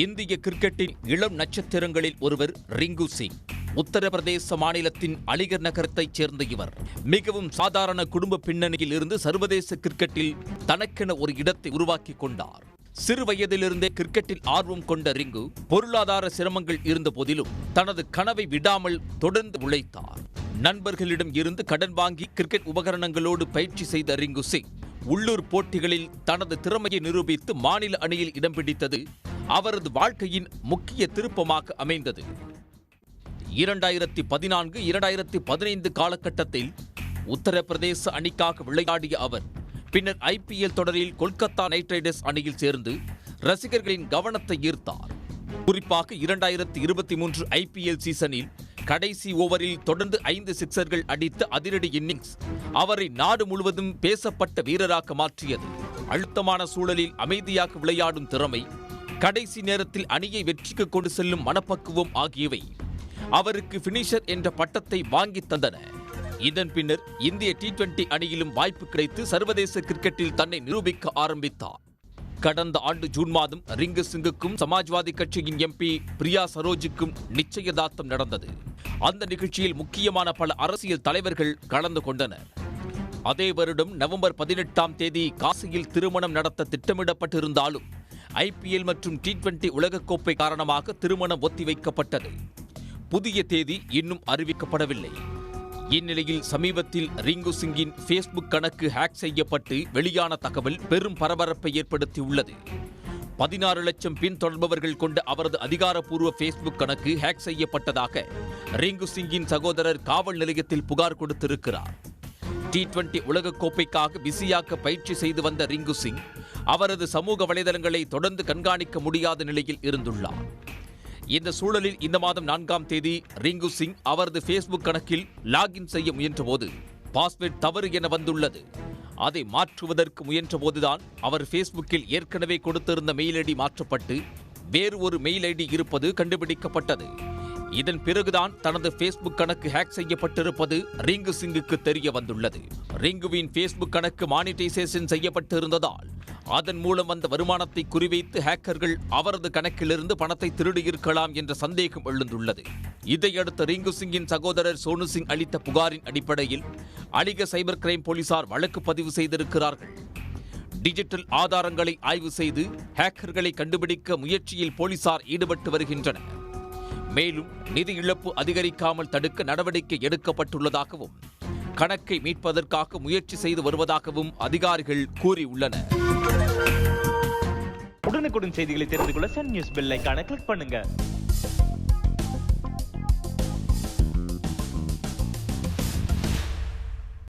இந்திய கிரிக்கெட்டின் இளம் நட்சத்திரங்களில் ஒருவர் ரிங்கு சிங். உத்தரப்பிரதேச மாநிலத்தின் அலிகர் நகரத்தைச் சேர்ந்த இவர் மிகவும் சாதாரண குடும்ப பின்னணியில் இருந்து சர்வதேச கிரிக்கெட்டில் தனக்கென ஒரு இடத்தை உருவாக்கிக் கொண்டார். சிறு வயதிலிருந்தே கிரிக்கெட்டில் ஆர்வம் கொண்ட ரிங்கு பொருளாதார சிரமங்கள் இருந்த போதிலும் தனது கனவை விடாமல் தொடர்ந்து உழைத்தார். நண்பர்களிடம் இருந்து கடன் வாங்கி கிரிக்கெட் உபகரணங்களோடு பயிற்சி செய்த ரிங்கு சிங் உள்ளூர் போட்டிகளில் தனது திறமையை நிரூபித்து மாநில அணியில் இடம் பிடித்தது அவரது வாழ்க்கையின் முக்கிய திருப்பமாக அமைந்தது. 2014-2015 காலகட்டத்தில் உத்தரப்பிரதேச அணிக்காக விளையாடிய அவர் பின்னர் IPL தொடரில் கொல்கத்தா நைட் ரைடர்ஸ் அணியில் சேர்ந்து ரசிகர்களின் கவனத்தை ஈர்த்தார். குறிப்பாக 2023 IPL சீசனில் கடைசி ஓவரில் தொடர்ந்து 5 சிக்சர்கள் அடித்த அதிரடி இன்னிங்ஸ் அவரை நாடு முழுவதும் பேசப்பட்ட வீரராக மாற்றியது. அழுத்தமான சூழலில் அமைதியாக விளையாடும் திறமை, கடைசி நேரத்தில் அணியை வெற்றிக்கு கொண்டு செல்லும் மனப்பக்குவம் ஆகியவை அவருக்கு பினிஷர் என்ற பட்டத்தை வாங்கி தந்தன. இதன் பின்னர் இந்திய T20 அணியிலும் வாய்ப்பு கிடைத்து சர்வதேச கிரிக்கெட்டில் தன்னை நிரூபிக்க ஆரம்பித்தார். கடந்த ஆண்டு ஜூன் மாதம் ரிங்கு சிங்குக்கும் சமாஜ்வாதி கட்சியின் MP பிரியா சரோஜுக்கும் நிச்சயதார்த்தம் நடந்தது. அந்த நிகழ்ச்சியில் முக்கியமான பல அரசியல் தலைவர்கள் கலந்து கொண்டனர். அதே வருடம் நவம்பர் 18ஆம் தேதி காசியில் திருமணம் நடத்த திட்டமிடப்பட்டிருந்தாலும் IPL மற்றும் T20 உலகக்கோப்பை காரணமாக திருமணம் ஒத்திவைக்கப்பட்டது. புதிய தேதி இன்னும் அறிவிக்கப்படவில்லை. இந்நிலையில் சமீபத்தில் ரிங்கு சிங்கின் Facebook கணக்கு ஹேக் செய்யப்பட்டு வெளியான தகவல் பெரும் பரபரப்பை ஏற்படுத்தியுள்ளது. 16 லட்சம் பின்தொடர்பவர்கள் கொண்ட அவரது அதிகாரப்பூர்வ Facebook கணக்கு ஹேக் செய்யப்பட்டதாக ரிங்கு சிங்கின் சகோதரர் காவல் நிலையத்தில் புகார் கொடுத்திருக்கிறார். T20 உலகக்கோப்பைக்காக பிஸியாக பயிற்சி செய்து வந்த ரிங்கு சிங் அவரது சமூக வலைதளங்களை தொடர்ந்து கண்காணிக்க முடியாத நிலையில் இருந்துள்ளார். இந்த சூழலில் இந்த மாதம் 4ஆம் தேதி ரிங்கு சிங் அவரது Facebook கணக்கில் லாகின் செய்ய முயன்றபோது பாஸ்வேர்ட் தவறு என வந்துள்ளது. அதை மாற்றுவதற்கு முயன்றபோதுதான் அவர் Facebookல் ஏற்கனவே கொடுத்திருந்த மெயில் ஐடி மாற்றப்பட்டு வேறு ஒரு மெயில் ஐடி இருப்பது கண்டுபிடிக்கப்பட்டது. இதன் பிறகுதான் தனது Facebook கணக்கு ஹேக் செய்யப்பட்டிருப்பது ரிங்கு சிங்குக்கு தெரிய வந்துள்ளது. ரிங்குவின் Facebook கணக்கு மானிட்டைசேஷன் செய்யப்பட்டிருந்ததால் அதன் மூலம் வந்த வருமானத்தை குறிவைத்து ஹேக்கர்கள் அவரது கணக்கிலிருந்து பணத்தை திருடியிருக்கலாம் என்ற சந்தேகம் எழுந்துள்ளது. இதையடுத்து ரிங்கு சிங்கின் சகோதரர் சோனு சிங் அளித்த புகாரின் அடிப்படையில் அலிகர் சைபர் கிரைம் போலீசார் வழக்கு பதிவு செய்திருக்கிறார்கள். டிஜிட்டல் ஆதாரங்களை ஆய்வு செய்து ஹேக்கர்களை கண்டுபிடிக்க முயற்சியில் போலீசார் ஈடுபட்டு வருகின்றனர். மேலும் நிதி இழப்பு அதிகரிக்காமல் தடுக்க நடவடிக்கை எடுக்கப்பட்டுள்ளதாகவும் கணக்கை மீட்பதற்காக முயற்சி செய்து வருவதாகவும் அதிகாரிகள் கூறியுள்ளனர். உடனுக்குடன் செய்திகளை தெரிந்து கொள்ள சன் நியூஸ் பெல் ஐகானை கிளிக் பண்ணுங்க.